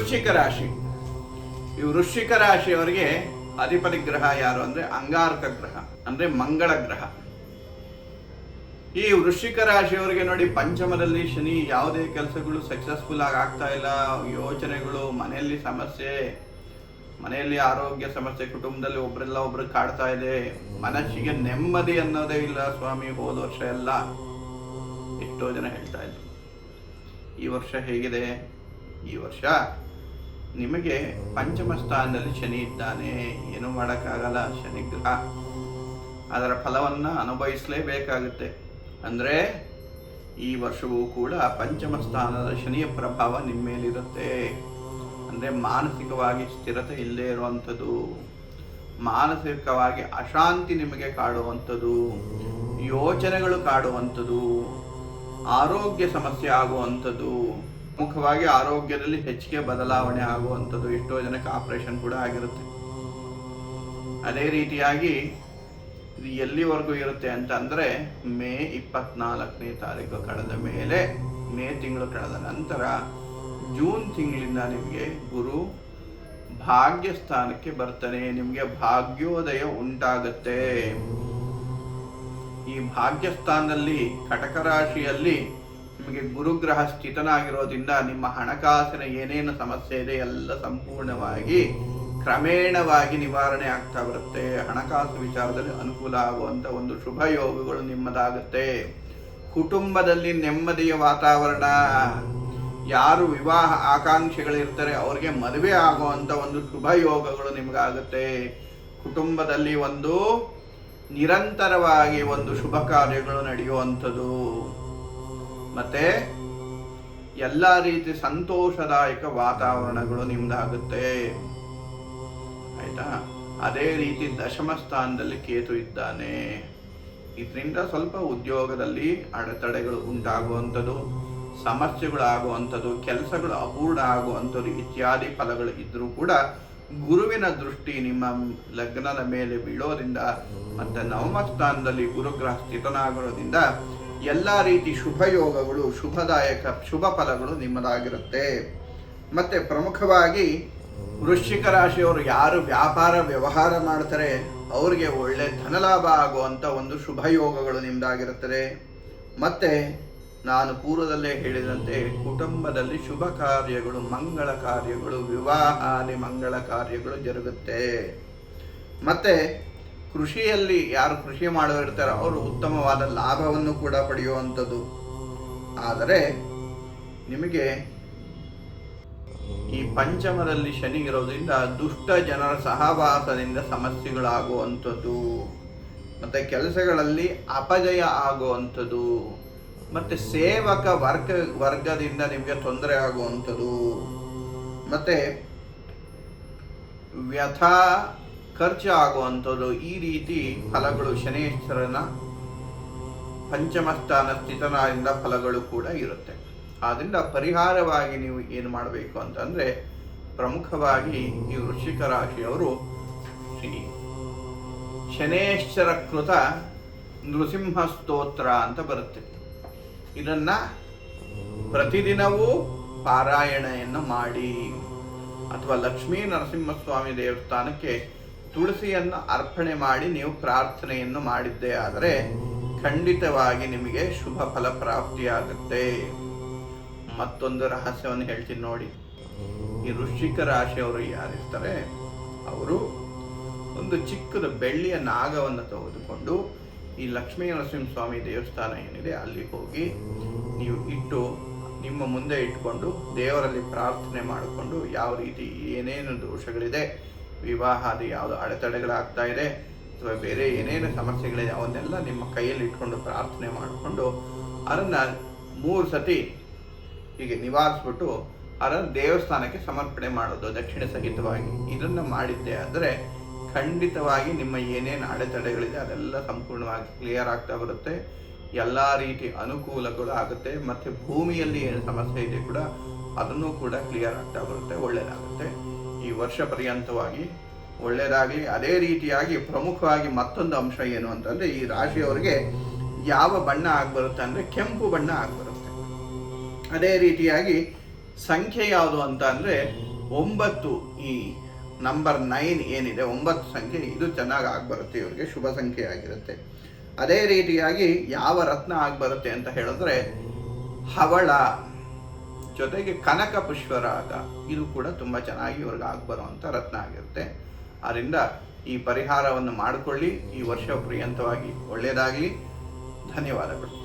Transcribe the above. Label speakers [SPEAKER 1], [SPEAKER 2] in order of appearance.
[SPEAKER 1] ವೃಶ್ಚಿಕ ರಾಶಿ. ಈ ವೃಶ್ಚಿಕ ರಾಶಿಯವರಿಗೆ ಅಧಿಪತಿ ಗ್ರಹ ಯಾರು ಅಂದ್ರೆ ಅಂಗಾರಕ ಗ್ರಹ, ಅಂದ್ರೆ ಮಂಗಳ ಗ್ರಹ. ಈ ವೃಶ್ಚಿಕ ರಾಶಿಯವರಿಗೆ ನೋಡಿ, ಪಂಚಮದಲ್ಲಿ ಶನಿ, ಯಾವುದೇ ಕೆಲಸಗಳು ಸಕ್ಸಸ್ಫುಲ್ ಆಗಿ ಆಗ್ತಾ ಇಲ್ಲ, ಯೋಚನೆಗಳು, ಮನೆಯಲ್ಲಿ ಸಮಸ್ಯೆ, ಮನೆಯಲ್ಲಿ ಆರೋಗ್ಯ ಸಮಸ್ಯೆ, ಕುಟುಂಬದಲ್ಲಿ ಒಬ್ರೆಲ್ಲ ಒಬ್ರು ಕಾಡ್ತಾ ಇದೆ, ಮನಸ್ಸಿಗೆ ನೆಮ್ಮದಿ ಅನ್ನೋದೇ ಇಲ್ಲ ಸ್ವಾಮಿ. ಹೋದ ವರ್ಷ ಎಲ್ಲ ಎಷ್ಟೋ ಜನ ಹೇಳ್ತಾ ಇದ್ರು. ಈ ವರ್ಷ ಹೇಗಿದೆ? ಈ ವರ್ಷ ನಿಮಗೆ ಪಂಚಮ ಸ್ಥಾನದಲ್ಲಿ ಶನಿ ಇದ್ದಾನೆ. ಏನು ಮಾಡೋಕ್ಕಾಗಲ್ಲ, ಶನಿ ಗ್ರಹ ಅದರ ಫಲವನ್ನು ಅನುಭವಿಸಲೇಬೇಕಾಗುತ್ತೆ. ಅಂದರೆ ಈ ವರ್ಷವೂ ಕೂಡ ಪಂಚಮ ಸ್ಥಾನದ ಶನಿಯ ಪ್ರಭಾವ ನಿಮ್ಮ ಮೇಲಿರುತ್ತೆ. ಅಂದರೆ ಮಾನಸಿಕವಾಗಿ ಸ್ಥಿರತೆ ಇಲ್ಲದೆ ಇರುವಂಥದ್ದು, ಮಾನಸಿಕವಾಗಿ ಅಶಾಂತಿ ನಿಮಗೆ ಕಾಡುವಂಥದ್ದು, ಯೋಚನೆಗಳು ಕಾಡುವಂಥದ್ದು, ಆರೋಗ್ಯ ಸಮಸ್ಯೆ ಆಗುವಂಥದ್ದು, ಮುಖ್ಯವಾಗಿ ಆರೋಗ್ಯದಲ್ಲಿ ಹೆಚ್ಚಿಗೆ ಬದಲಾವಣೆ ಆಗುವಂಥದ್ದು. ಎಷ್ಟೋ ಜನಕ್ಕೆ ಆಪರೇಷನ್ ಕೂಡ ಆಗಿರುತ್ತೆ. ಅದೇ ರೀತಿಯಾಗಿ ಇದು ಎಲ್ಲಿವರೆಗೂ ಇರುತ್ತೆ ಅಂತಂದರೆ ಮೇ 24ನೇ ತಾರೀಕು ಕಳೆದ ಮೇಲೆ, ಮೇ ತಿಂಗಳು ಕಳೆದ ನಂತರ ಜೂನ್ ತಿಂಗಳಿಂದ ನಿಮಗೆ ಗುರು ಭಾಗ್ಯ ಸ್ಥಾನಕ್ಕೆ ಬರ್ತಾನೆ. ನಿಮಗೆ ಭಾಗ್ಯೋದಯ ಉಂಟಾಗುತ್ತೆ. ಈ ಭಾಗ್ಯ ಸ್ಥಾನದಲ್ಲಿ ಕಟಕ ರಾಶಿಯಲ್ಲಿ ನಿಮಗೆ ಗುರುಗ್ರಹ ಸ್ಥಿತನಾಗಿರೋದ್ರಿಂದ ನಿಮ್ಮ ಹಣಕಾಸಿನ ಏನೇನು ಸಮಸ್ಯೆ ಇದೆ ಎಲ್ಲ ಸಂಪೂರ್ಣವಾಗಿ ಕ್ರಮೇಣವಾಗಿ ನಿವಾರಣೆ ಆಗ್ತಾ ಬರುತ್ತೆ. ಹಣಕಾಸು ವಿಚಾರದಲ್ಲಿ ಅನುಕೂಲ ಆಗುವಂಥ ಒಂದು ಶುಭ ಯೋಗಗಳು ನಿಮ್ಮದಾಗುತ್ತೆ. ಕುಟುಂಬದಲ್ಲಿ ನೆಮ್ಮದಿಯ ವಾತಾವರಣ, ಯಾರು ವಿವಾಹ ಆಕಾಂಕ್ಷೆಗಳಿರ್ತಾರೆ ಅವ್ರಿಗೆ ಮದುವೆ ಆಗುವಂಥ ಒಂದು ಶುಭ ಯೋಗಗಳು ನಿಮಗಾಗುತ್ತೆ. ಕುಟುಂಬದಲ್ಲಿ ಒಂದು ನಿರಂತರವಾಗಿ ಒಂದು ಶುಭ ಕಾರ್ಯಗಳು ನಡೆಯುವಂಥದ್ದು, ಮತ್ತೆ ಎಲ್ಲ ರೀತಿ ಸಂತೋಷದಾಯಕ ವಾತಾವರಣಗಳು ನಿಮ್ದಾಗುತ್ತೆ. ಆಯ್ತಾ? ಅದೇ ರೀತಿ ದಶಮ ಸ್ಥಾನದಲ್ಲಿ ಕೇತು ಇದ್ದಾನೆ. ಇದರಿಂದ ಸ್ವಲ್ಪ ಉದ್ಯೋಗದಲ್ಲಿ ಅಡೆತಡೆಗಳು ಉಂಟಾಗುವಂಥದ್ದು, ಸಮಸ್ಯೆಗಳು ಆಗುವಂಥದ್ದು, ಕೆಲಸಗಳು ಅಪೂರ್ಣ ಆಗುವಂಥದ್ದು ಇತ್ಯಾದಿ ಫಲಗಳು ಇದ್ರೂ ಕೂಡ ಗುರುವಿನ ದೃಷ್ಟಿ ನಿಮ್ಮ ಲಗ್ನದ ಮೇಲೆ ಬೀಳೋದ್ರಿಂದ ಮತ್ತು ನವಮ ಸ್ಥಾನದಲ್ಲಿ ಗುರುಗ್ರಹ ಸ್ಥಿತನಾಗಿರೋದ್ರಿಂದ ಎಲ್ಲ ರೀತಿ ಶುಭ ಯೋಗಗಳು, ಶುಭದಾಯಕ ಶುಭ ಫಲಗಳು ನಿಮ್ಮದಾಗಿರುತ್ತೆ. ಮತ್ತು ಪ್ರಮುಖವಾಗಿ ವೃಶ್ಚಿಕ ರಾಶಿಯವರು ಯಾರು ವ್ಯಾಪಾರ ವ್ಯವಹಾರ ಮಾಡ್ತಾರೆ ಅವ್ರಿಗೆ ಒಳ್ಳೆ ಧನಲಾಭ ಆಗುವಂಥ ಒಂದು ಶುಭ ಯೋಗಗಳು ನಿಮ್ಮದಾಗಿರುತ್ತದೆ. ಮತ್ತು ನಾನು ಪೂರ್ವದಲ್ಲೇ ಹೇಳಿದಂತೆ ಕುಟುಂಬದಲ್ಲಿ ಶುಭ ಕಾರ್ಯಗಳು, ಮಂಗಳ ಕಾರ್ಯಗಳು, ವಿವಾಹಾದಿ ಮಂಗಳ ಕಾರ್ಯಗಳು ಜರುಗುತ್ತೆ. ಮತ್ತು ಕೃಷಿಯಲ್ಲಿ ಯಾರು ಕೃಷಿ ಮಾಡೋರಿರ್ತಾರೆ ಅವರು ಉತ್ತಮವಾದ ಲಾಭವನ್ನು ಕೂಡ ಪಡೆಯುವಂಥದ್ದು. ಆದರೆ ನಿಮಗೆ ಈ ಪಂಚಮದಲ್ಲಿ ಶನಿ ಇರೋದ್ರಿಂದ ದುಷ್ಟ ಜನರ ಸಹವಾಸದಿಂದ ಸಮಸ್ಯೆಗಳಾಗುವಂಥದ್ದು, ಮತ್ತು ಕೆಲಸಗಳಲ್ಲಿ ಅಪಜಯ ಆಗುವಂಥದ್ದು, ಮತ್ತು ಸೇವಕ ವರ್ಗದಿಂದ ನಿಮಗೆ ತೊಂದರೆ ಆಗುವಂಥದ್ದು, ಮತ್ತು ವ್ಯಥಾ ಖರ್ಚು ಆಗುವಂಥದ್ದು, ಈ ರೀತಿ ಫಲಗಳು ಶನೇಶ್ವರನ ಪಂಚಮ ಸ್ಥಾನ ಸ್ಥಿತನಾದಿಂದ ಫಲಗಳು ಕೂಡ ಇರುತ್ತೆ. ಆದ್ದರಿಂದ ಪರಿಹಾರವಾಗಿ ನೀವು ಏನು ಮಾಡಬೇಕು ಅಂತಂದರೆ, ಪ್ರಮುಖವಾಗಿ ಈ ವೃಶ್ಚಿಕ ರಾಶಿಯವರು ಶನೇಶ್ವರ ಕೃತ ನೃಸಿಂಹ ಸ್ತೋತ್ರ ಅಂತ ಬರುತ್ತೆ. ಇದನ್ನು ಪ್ರತಿದಿನವೂ ಪಾರಾಯಣೆಯನ್ನು ಮಾಡಿ, ಅಥವಾ ಲಕ್ಷ್ಮೀ ನರಸಿಂಹಸ್ವಾಮಿ ದೇವಸ್ಥಾನಕ್ಕೆ ತುಳಸಿಯನ್ನು ಅರ್ಪಣೆ ಮಾಡಿ ನೀವು ಪ್ರಾರ್ಥನೆಯನ್ನು ಮಾಡಿದ್ದೇ ಆದರೆ ಖಂಡಿತವಾಗಿ ನಿಮಗೆ ಶುಭ ಫಲ ಪ್ರಾಪ್ತಿಯಾಗುತ್ತೆ. ಮತ್ತೊಂದು ರಹಸ್ಯವನ್ನು ಹೇಳ್ತೀನಿ ನೋಡಿ. ಈ ವೃಶ್ಚಿಕ ರಾಶಿಯವರು ಯಾರಿರ್ತಾರೆ ಅವರು ಒಂದು ಚಿಕ್ಕದ ಬೆಳ್ಳಿಯ ನಾಗವನ್ನು ತೆಗೆದುಕೊಂಡು ಈ ಲಕ್ಷ್ಮೀ ನರಸಿಂಹಸ್ವಾಮಿ ದೇವಸ್ಥಾನ ಏನಿದೆ ಅಲ್ಲಿ ಹೋಗಿ ನೀವು ಇಟ್ಟು ನಿಮ್ಮ ಮುಂದೆ ಇಟ್ಕೊಂಡು ದೇವರಲ್ಲಿ ಪ್ರಾರ್ಥನೆ ಮಾಡಿಕೊಂಡು ಯಾವ ರೀತಿ ಏನೇನು ದೋಷಗಳಿದೆ, ವಿವಾಹಾದಿ ಯಾವುದು ಅಡೆತಡೆಗಳಾಗ್ತಾ ಇದೆ ಅಥವಾ ಬೇರೆ ಏನೇನು ಸಮಸ್ಯೆಗಳಿದೆ ಅವನ್ನೆಲ್ಲ ನಿಮ್ಮ ಕೈಯಲ್ಲಿ ಇಟ್ಕೊಂಡು ಪ್ರಾರ್ಥನೆ ಮಾಡಿಕೊಂಡು ಅದನ್ನು 3 ಸತಿ ಹೀಗೆ ನಿವಾರಿಸ್ಬಿಟ್ಟು ಅದನ್ನು ದೇವಸ್ಥಾನಕ್ಕೆ ಸಮರ್ಪಣೆ ಮಾಡೋದು ದಕ್ಷಿಣ ಸಹಿತವಾಗಿ. ಇದನ್ನು ಮಾಡಿದ್ದೆ ಆದರೆ ಖಂಡಿತವಾಗಿ ನಿಮ್ಮ ಏನೇನು ಅಡೆತಡೆಗಳಿದೆ ಅದೆಲ್ಲ ಸಂಪೂರ್ಣವಾಗಿ ಕ್ಲಿಯರ್ ಆಗ್ತಾ ಬರುತ್ತೆ. ಎಲ್ಲ ರೀತಿ ಅನುಕೂಲಗಳು ಆಗುತ್ತೆ. ಮತ್ತು ಭೂಮಿಯಲ್ಲಿ ಏನು ಸಮಸ್ಯೆ ಇದೆ ಕೂಡ ಅದನ್ನು ಕೂಡ ಕ್ಲಿಯರ್ ಆಗ್ತಾ ಬರುತ್ತೆ, ಒಳ್ಳೆಯದಾಗುತ್ತೆ. ಈ ವರ್ಷ ಪರ್ಯಂತವಾಗಿ ಒಳ್ಳೆಯದಾಗಲಿ. ಅದೇ ರೀತಿಯಾಗಿ ಪ್ರಮುಖವಾಗಿ ಮತ್ತೊಂದು ಅಂಶ ಏನು ಅಂತಂದರೆ, ಈ ರಾಶಿಯವರಿಗೆ ಯಾವ ಬಣ್ಣ ಆಗಿಬರುತ್ತೆ ಅಂದರೆ ಕೆಂಪು ಬಣ್ಣ ಆಗಿಬರುತ್ತೆ. ಅದೇ ರೀತಿಯಾಗಿ ಸಂಖ್ಯೆ ಯಾವುದು ಅಂತ ಅಂದರೆ 9 ಈ ನಂಬರ್ 9 ಏನಿದೆ 9 ಸಂಖ್ಯೆ, ಇದು ಚೆನ್ನಾಗಿ ಆಗಿಬರುತ್ತೆ, ಇವರಿಗೆ ಶುಭ ಸಂಖ್ಯೆ ಆಗಿರುತ್ತೆ. ಅದೇ ರೀತಿಯಾಗಿ ಯಾವ ರತ್ನ ಆಗಿಬರುತ್ತೆ ಅಂತ ಹೇಳಿದ್ರೆ ಹವಳ ಜೊತೆಗೆ ಕನಕ ಪುಷ್ಪರಾಗ, ಇದು ಕೂಡ ತುಂಬ ಚೆನ್ನಾಗಿ ಇವ್ರಿಗೆ ಆಗಿಬರುವಂಥ ರತ್ನ ಆಗಿರುತ್ತೆ. ಆದ್ದರಿಂದ ಈ ಪರಿಹಾರವನ್ನು ಮಾಡಿಕೊಳ್ಳಿ. ಈ ವರ್ಷ ಪರ್ಯಂತವಾಗಿ ಒಳ್ಳೆಯದಾಗಲಿ. ಧನ್ಯವಾದಗಳು.